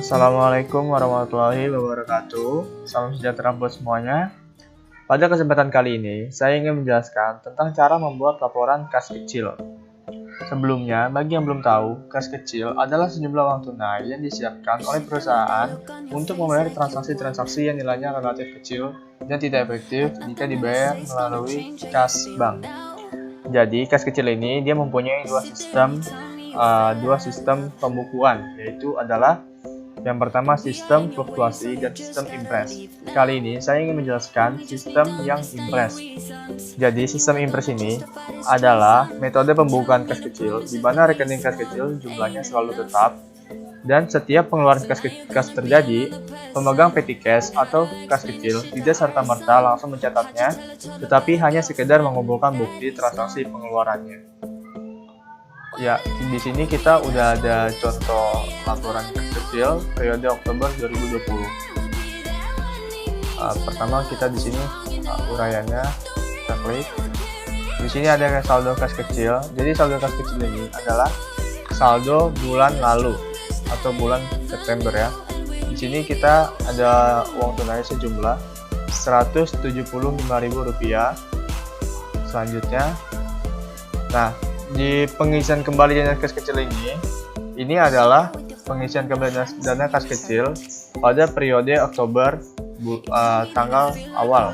Assalamualaikum warahmatullahi wabarakatuh. Salam sejahtera buat semuanya. Pada kesempatan kali ini, saya ingin menjelaskan tentang cara membuat laporan kas kecil. Sebelumnya, bagi yang belum tahu, kas kecil adalah sejumlah uang tunai yang disiapkan oleh perusahaan untuk membayar transaksi-transaksi yang nilainya relatif kecil dan tidak efektif jika dibayar melalui kas bank. Jadi, kas kecil ini dia mempunyai dua sistem pembukuan, yaitu adalah yang pertama sistem fluktuasi dan sistem impres. Kali ini saya ingin menjelaskan sistem yang impres. Jadi sistem impres ini adalah metode pembukaan kas kecil di mana rekening kas kecil jumlahnya selalu tetap dan setiap pengeluaran kas terjadi, pemegang petty cash atau kas kecil tidak serta-merta langsung mencatatnya, tetapi hanya sekedar mengumpulkan bukti transaksi pengeluarannya. Ya, di sini kita udah ada contoh laporan kas kecil periode Oktober 2020. Pertama kita di sini uraiannya kita klik. Di sini ada saldo kas kecil. Jadi saldo kas kecil ini adalah saldo bulan lalu atau bulan September ya. Di sini kita ada uang tunai sejumlah Rp175.000. Selanjutnya, nah di pengisian kembali dana kas kecil ini adalah pengisian kembali dana kas kecil pada periode Oktober tanggal awal.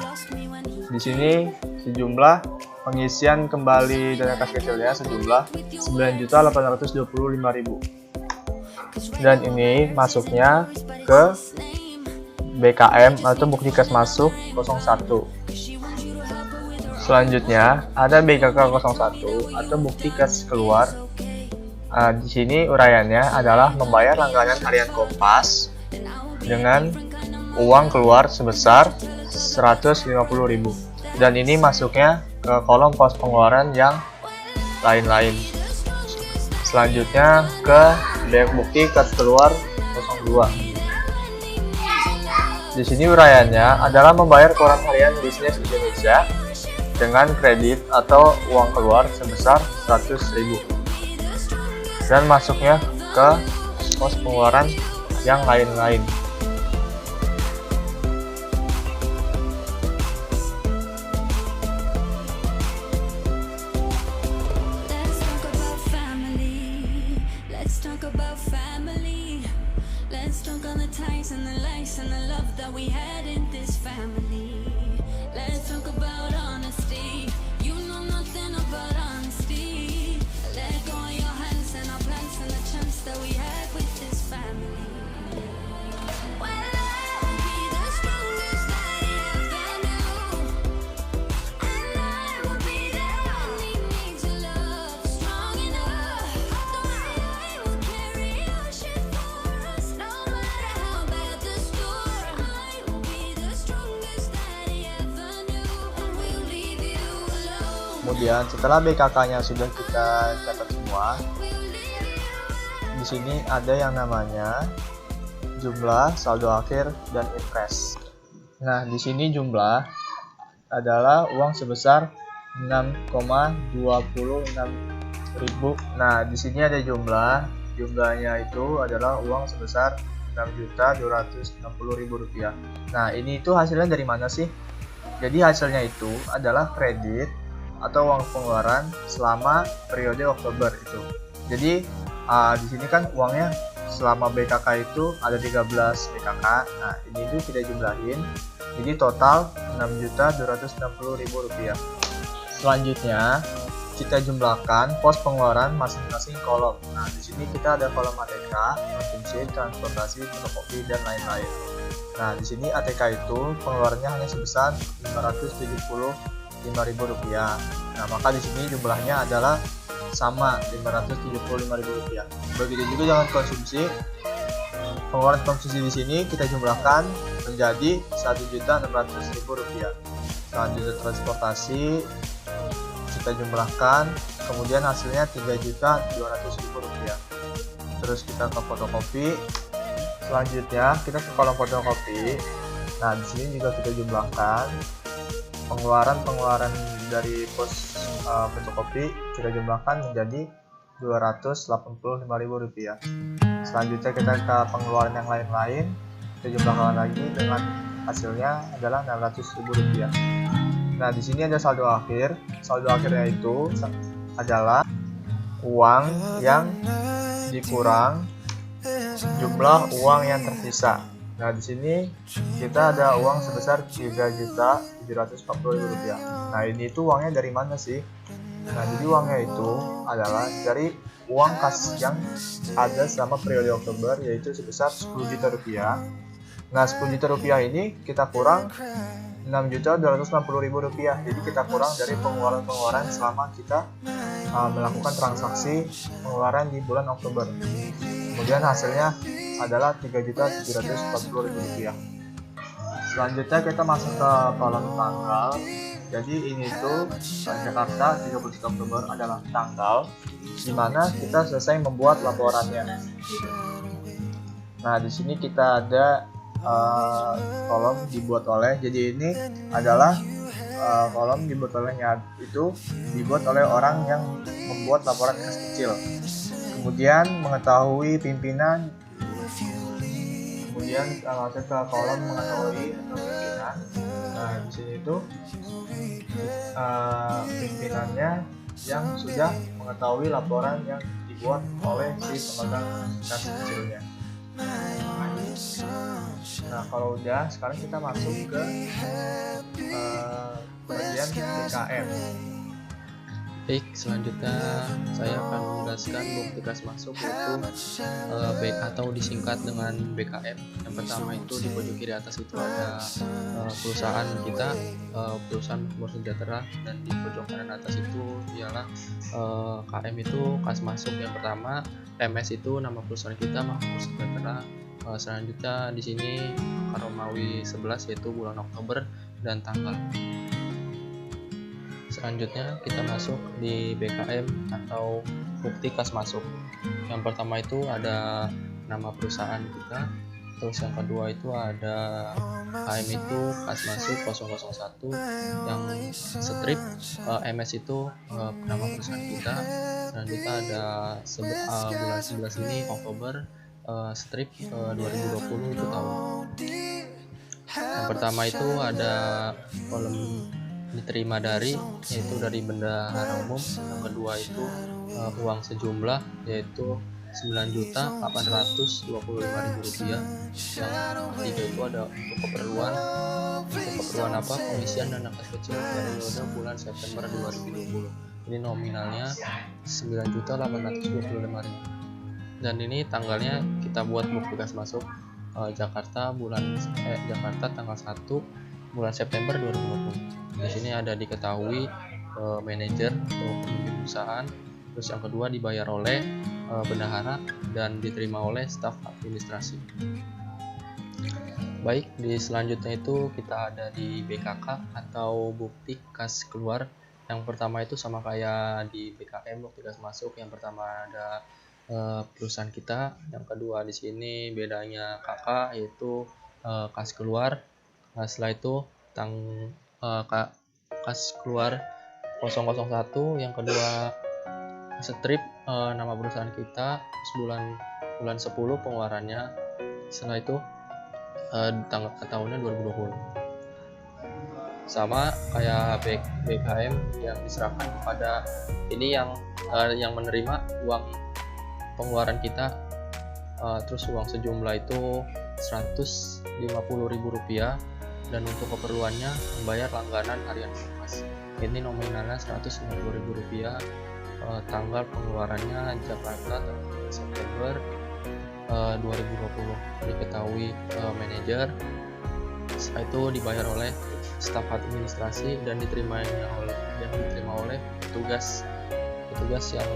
Di sini sejumlah pengisian kembali dana kas kecilnya sejumlah Rp9.825.000. Dan ini masuknya ke BKM atau bukti kas masuk 01. Selanjutnya ada BKK 01 atau bukti kas keluar. Di sini uraiannya adalah membayar langganan harian Kompas dengan uang keluar sebesar Rp150.000 dan ini masuknya ke kolom pos pengeluaran yang lain-lain. Selanjutnya ke bukti kas keluar 02. Di sini uraiannya adalah membayar koran harian Bisnis Indonesia dengan kredit atau uang keluar sebesar Rp100.000 dan masuknya ke pos pengeluaran yang lain-lain. Kemudian setelah BKK-nya sudah kita catat semua, di sini ada yang namanya jumlah, saldo akhir, dan impres. Nah, di sini jumlah adalah uang sebesar 6,26.000. Nah, di sini ada jumlahnya itu adalah uang sebesar Rp6.260.000. Nah, ini itu hasilnya dari mana sih? Jadi hasilnya itu adalah kredit atau uang pengeluaran selama periode Oktober itu. Jadi di sini kan uangnya selama BKK itu ada 13 BKK. Nah, ini itu kita jumlahin. Jadi total Rp6.260.000. Selanjutnya kita jumlahkan pos pengeluaran masing-masing kolom. Nah, di sini kita ada kolom ATK, konsumsi, transportasi, fotokopi, dan lain-lain. Nah, di sini ATK itu pengeluarannya hanya sebesar Rp575.000. Nah, maka di sini jumlahnya adalah sama Rp575.000. Begitu juga dengan konsumsi. Pengeluaran konsumsi di sini kita jumlahkan menjadi Rp1.600.000. Selanjutnya transportasi kita jumlahkan, kemudian hasilnya Rp3.200.000. Terus kita ke fotokopi. Selanjutnya kita ke kolom fotokopi. Nah, di sini juga kita jumlahkan pengeluaran dari pos fotokopi kita jumlahkan menjadi Rp285.000. Selanjutnya kita ke pengeluaran yang lain-lain, kita jumlahkan lagi dengan hasilnya adalah Rp600.000. Nah, di sini ada saldo akhir. Saldo akhirnya itu adalah uang yang dikurang jumlah uang yang tersisa. Nah, di sini kita ada uang sebesar Rp3.740.000. Nah, ini itu uangnya dari mana sih? Nah, jadi uangnya itu adalah dari uang kas yang ada selama periode Oktober, yaitu sebesar Rp10 juta. Nah, Rp10 juta ini kita kurang Rp6.250.000. Jadi kita kurang dari pengeluaran-pengeluaran selama kita melakukan transaksi pengeluaran di bulan Oktober. Kemudian hasilnya adalah Rp3.740.000. Selanjutnya kita masuk ke kolom tanggal. Jadi ini tuh Jakarta 31 Oktober adalah tanggal di mana kita selesai membuat laporannya. Nah, di sini kita ada kolom dibuat oleh. Jadi ini adalah kolom dibuat olehnya itu dibuat oleh orang yang membuat laporan kas kecil. Kemudian mengetahui pimpinan. Kemudian masuk ke kolom mengetahui pimpinan. Nah, di sini itu pimpinannya yang sudah mengetahui laporan yang dibuat oleh si pemegang kas kecilnya. Nah, kalau udah, sekarang kita masuk ke bagian BKM. Baik, selanjutnya saya akan menjelaskan bukti kas masuk yaitu atau disingkat dengan BKM. Yang pertama itu di pojok kiri atas itu ada perusahaan kita, perusahaan Makmur Sejahtera, dan di pojok kanan atas itu ialah KM itu kas masuk yang pertama, MS itu nama perusahaan kita Makmur Sejahtera. Selanjutnya di sini Romawi 11 yaitu bulan Oktober dan tanggal. Selanjutnya kita masuk di BKM atau bukti kas masuk. Yang pertama itu ada nama perusahaan kita, terus yang kedua itu ada KM itu kas masuk 001 yang strip, MS itu nama perusahaan kita. Selanjutnya ada bulan 11 ini Oktober, strip 2020 itu tahun. Yang pertama itu ada kolom diterima dari, yaitu dari bendahara umum. Yang kedua itu uang sejumlah, yaitu Rp9.825.000. Yang ketiga itu ada untuk keperluan apa? Pengisian dana kas kecil periode bulan September 2020. Ini nominalnya Rp9.825.000. Dan ini tanggalnya kita buat bukti kas masuk Jakarta tanggal 1 bulan September 2020. Di sini ada diketahui manajer atau pemimpin perusahaan, terus yang kedua dibayar oleh bendahara dan diterima oleh staf administrasi. Baik, di selanjutnya itu kita ada di BKK atau bukti kas keluar. Yang pertama itu sama kayak di BKM bukti kas masuk. Yang pertama ada perusahaan kita, yang kedua di sini bedanya KK yaitu kas keluar. Setelah itu kas keluar 001, yang kedua strip nama perusahaan kita, bulan 10 pengeluarannya. Setelah itu tahunnya 2020. Sama kayak BKM yang diserahkan kepada ini yang menerima uang pengeluaran kita, terus uang sejumlah itu Rp150.000, dan untuk keperluannya membayar langganan harian Kompas. Ini nominalnya Rp150.000. Tanggal pengeluarannya Jakarta tanggal September 2020. Diketahui manajer. Setelah itu dibayar oleh staf administrasi dan diterima oleh petugas yang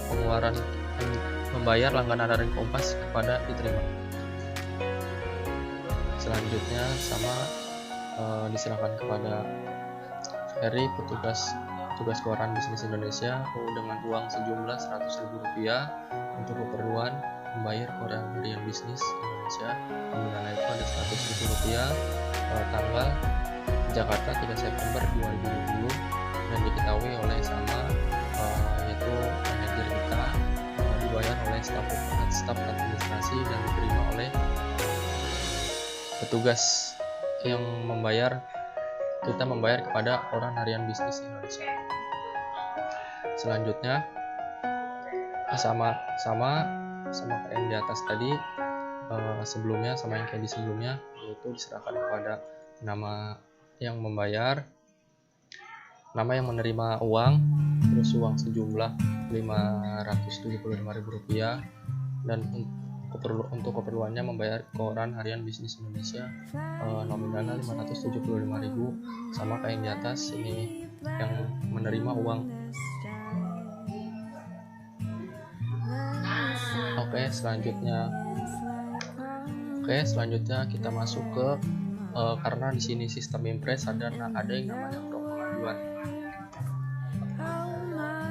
pengeluaran membayar langganan harian Kompas kepada diterima. Selanjutnya sama diserahkan kepada Heri, petugas koran Bisnis Indonesia, dengan uang sejumlah Rp100.000 untuk keperluan membayar koran harian Bisnis Indonesia. Nominalnya itu ada Rp100.000. Tanggal Jakarta 3 September 2020 dan diketahui oleh sama yaitu manajer kita staf administrasi dan diterima oleh petugas yang kita membayar kepada koran harian bisnis Indonesia. Selanjutnya sama kayak yang di atas tadi, sebelumnya sama yang kayak di sebelumnya, yaitu diserahkan kepada nama yang membayar, nama yang menerima uang, terus uang sejumlah Rp575.000, dan untuk keperluannya membayar koran harian bisnis Indonesia nominalnya Rp575.000, sama kayak yang di atas. Ini yang menerima uang. Selanjutnya kita masuk ke karena di sini sistem impres ada yang namanya form pengajuan.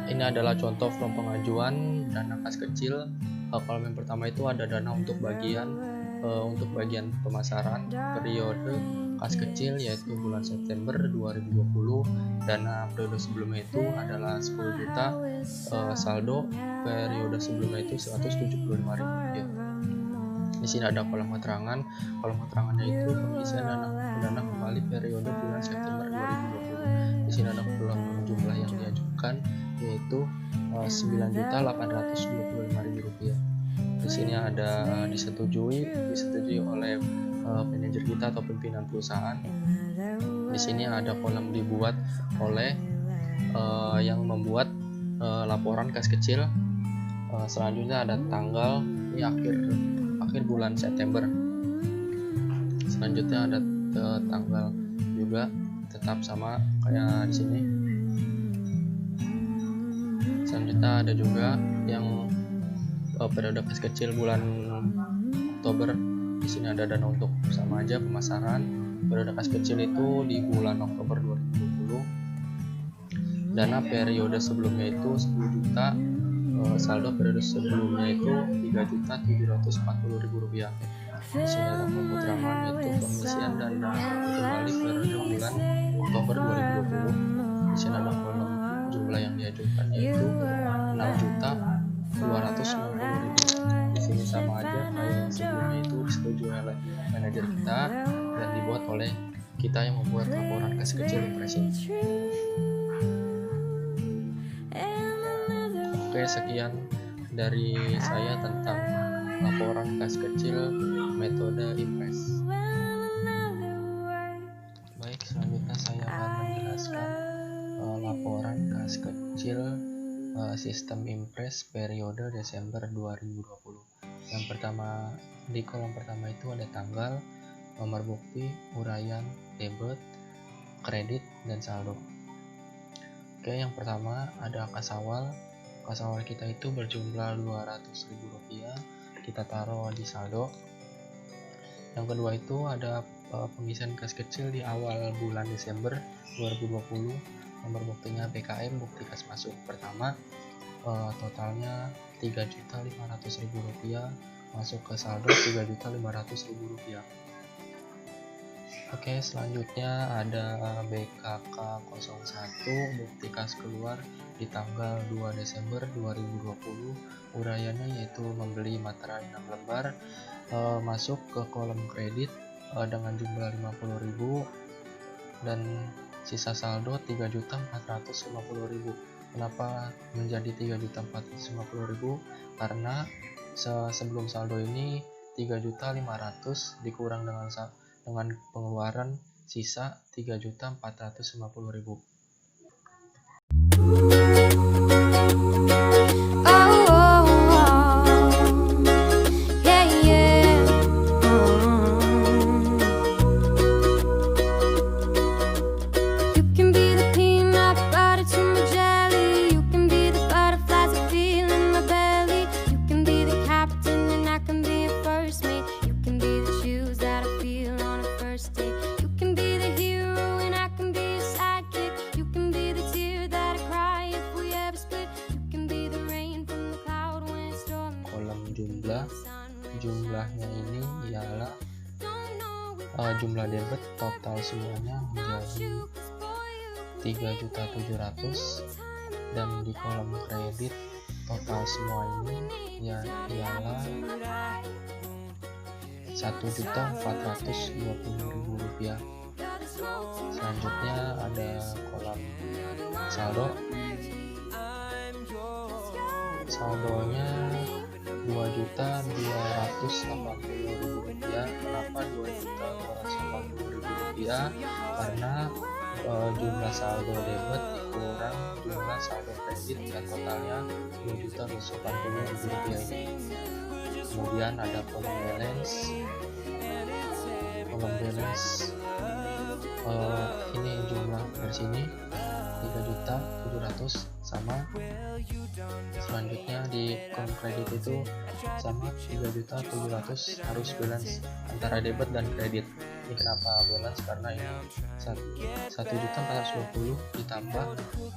Ini adalah contoh form pengajuan dana kas kecil. Kolom yang pertama itu ada dana untuk bagian pemasaran periode kas kecil, yaitu bulan September 2020. Dana periode sebelumnya itu adalah 10 juta, saldo periode sebelumnya itu Rp175.000. Di sini ada kolom keterangan. Kolom keterangannya itu pengisian dana kembali periode bulan September 2020. Di sini ada kolom jumlah yang diajukan, yaitu Rp9.825.000. Di sini ada disetujui oleh manajer kita atau pimpinan perusahaan. Di sini ada kolom dibuat oleh yang membuat laporan kas kecil. Selanjutnya ada tanggal, ini akhir bulan September. Selanjutnya ada tanggal juga, tetap sama kayak di sini. Selanjutnya ada juga yang periode kas kecil bulan Oktober. Di sini ada dana untuk sama aja pemasaran. Periode kas kecil itu di bulan Oktober 2020. Dana periode sebelumnya itu 10 juta. Saldo periode sebelumnya itu Rp3.740.000. Di sini ada keterangan, yaitu pengisian dana kembali periode bulan Oktober 2020. Di sini ada kolom jumlah yang diajukan, yaitu Rp6.290.000. Di sini sama aja kayak yang sebelumnya, itu disetujui oleh manajer kita dan dibuat oleh kita yang membuat laporan kas kecil impresi. Oke, sekian dari saya tentang laporan kas kecil metode impres. Baik, selanjutnya saya akan menjelaskan laporan kas kecil sistem impres periode Desember 2020. Yang pertama, di kolom pertama itu ada tanggal, nomor bukti, uraian, debit, kredit, dan saldo. Oke, yang pertama ada kas awal. Kas awal kita itu berjumlah Rp200.000, kita taruh di saldo. Yang kedua itu ada pengisian kas kecil di awal bulan Desember 2020. Nomor buktinya BKM, bukti kas masuk pertama. Totalnya Rp3.500.000, masuk ke saldo Rp3.500.000. Oke, selanjutnya ada BKK 01, bukti kas keluar di tanggal 2 Desember 2020. Uraiannya yaitu membeli materai 6 lembar, masuk ke kolom kredit dengan jumlah Rp50.000 dan sisa saldo Rp3.450.000. Kenapa menjadi Rp3.450.000? Karena sebelum saldo ini Rp3.500.000 dikurang dengan pengeluaran sisa Rp3.450.000. Jumlahnya ini ialah jumlah debit total semuanya menjadi 3.700.000 dan di kolom kredit Total semua ini ya ialah Rp1.420.000. Selanjutnya ada kolom saldo. Saldonya Rp2.280.000. Kenapa Rp2.280.000? Karena jumlah saldo debit dikurang jumlah saldo kredit dan totalnya Rp2.280.000 ini. Kemudian ada kolom balance. Ini jumlah dari sini 3.700.000 sama. Selanjutnya di kolom kredit itu sama 3.700.000 harus balance antara debit dan kredit. Ini kenapa balance? Karena ini 1.420.000 ditambah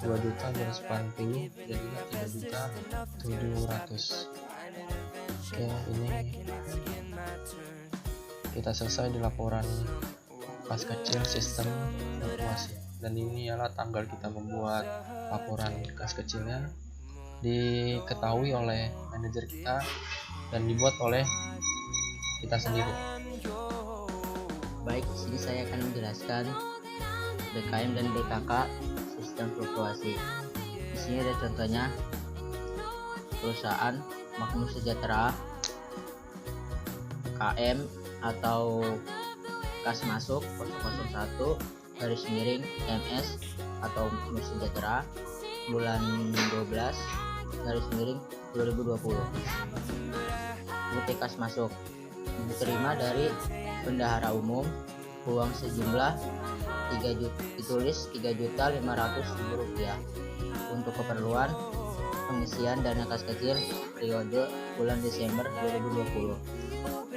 2.280.000 jadinya 3.700.000. Oke, ini kita selesai di laporan kas kecil sistem fluktuasi, dan ini ialah tanggal kita membuat laporan kas kecilnya, diketahui oleh manajer kita dan dibuat oleh kita sendiri. Baik, di sini saya akan menjelaskan BKM dan BKK sistem fluktuasi. Di sini ada contohnya perusahaan Makmur Sejahtera KM atau kas masuk 001 garis miring MS atau Makmur Sejahtera bulan 12 garis miring 2020. Bukti kas masuk diterima dari bendahara umum uang sejumlah 3 juta, ditulis Rp3.500.000 untuk keperluan pengisian dana kas kecil periode bulan Desember 2020,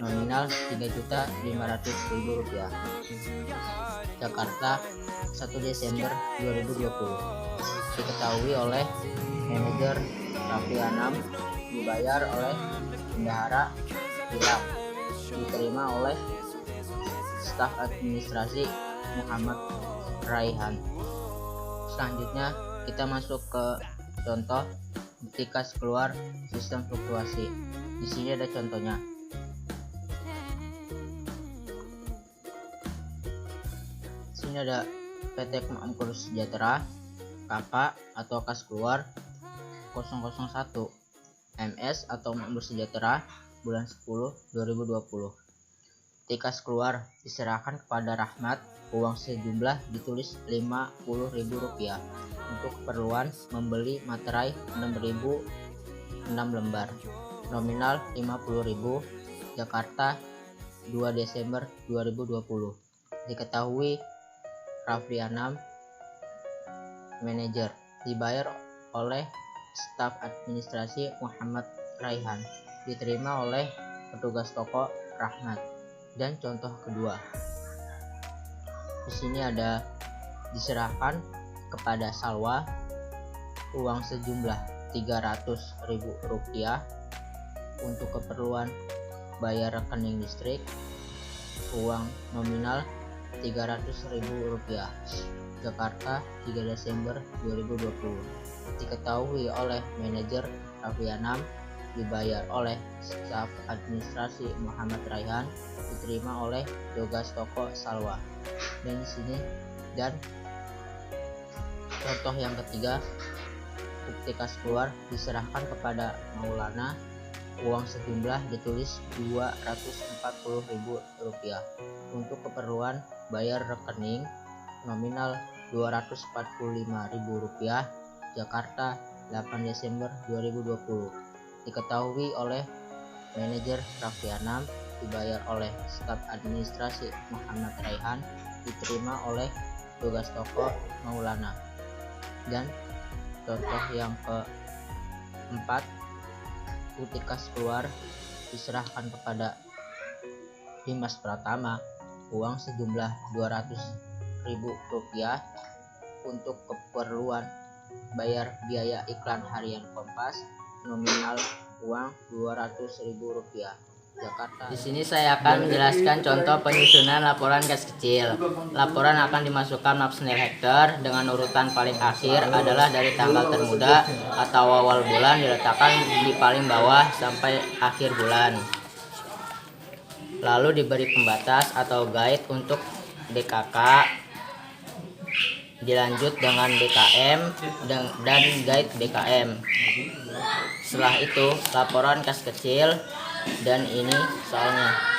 nominal Rp3.500.000. Jakarta 1 Desember 2020. Diketahui oleh manajer Raffi Anam, dibayar oleh bendahara Hilang, diterima oleh staf administrasi Muhammad Raihan. Selanjutnya kita masuk ke contoh bukti kas keluar sistem fluktuasi. Di sini ada contohnya. Di sini ada PT Makmur Sejahtera KK atau kas keluar 001 MS atau Makmur Sejahtera bulan 10 2020. Bukti kas keluar diserahkan kepada Rahmat, uang sejumlah ditulis Rp50.000 untuk keperluan membeli materai 6 lembar, nominal Rp50.000. Jakarta 2 Desember 2020. Diketahui Raffi Anam, manajer, dibayar oleh staf administrasi Muhammad Raihan, diterima oleh petugas toko Rahmat. Dan contoh kedua, di sini ada diserahkan kepada Salwa uang sejumlah Rp300.000 untuk keperluan bayar rekening listrik, uang nominal Rp300.000. Jakarta 3 Desember 2020. Diketahui oleh manajer Raffi Anam, dibayar oleh staf administrasi Muhammad Raihan, diterima oleh petugas toko Salwa. Dan di sini dan contoh yang ketiga, bukti kas keluar diserahkan kepada Maulana, uang sejumlah ditulis Rp240.000 untuk keperluan bayar rekening, nominal Rp245.000. Jakarta 8 Desember 2020. Diketahui oleh manajer Raffi Anam, dibayar oleh staf administrasi Muhammad Raihan, diterima oleh tugas toko Maulana. Dan contoh yang keempat, bukti kas keluar diserahkan kepada Dimas Pratama, uang sejumlah Rp200.000 untuk keperluan bayar biaya iklan harian Kompas, nominal uang Rp200.000. Jakarta. Di sini saya akan menjelaskan contoh penyusunan laporan kas kecil. Laporan akan dimasukkan map Snail Hector dengan urutan paling akhir adalah dari tanggal termuda atau awal bulan diletakkan di paling bawah sampai akhir bulan. Lalu diberi pembatas atau guide untuk DKK, dilanjut dengan DKM dan guide DKM. Setelah itu laporan kas kecil, dan ini soalnya.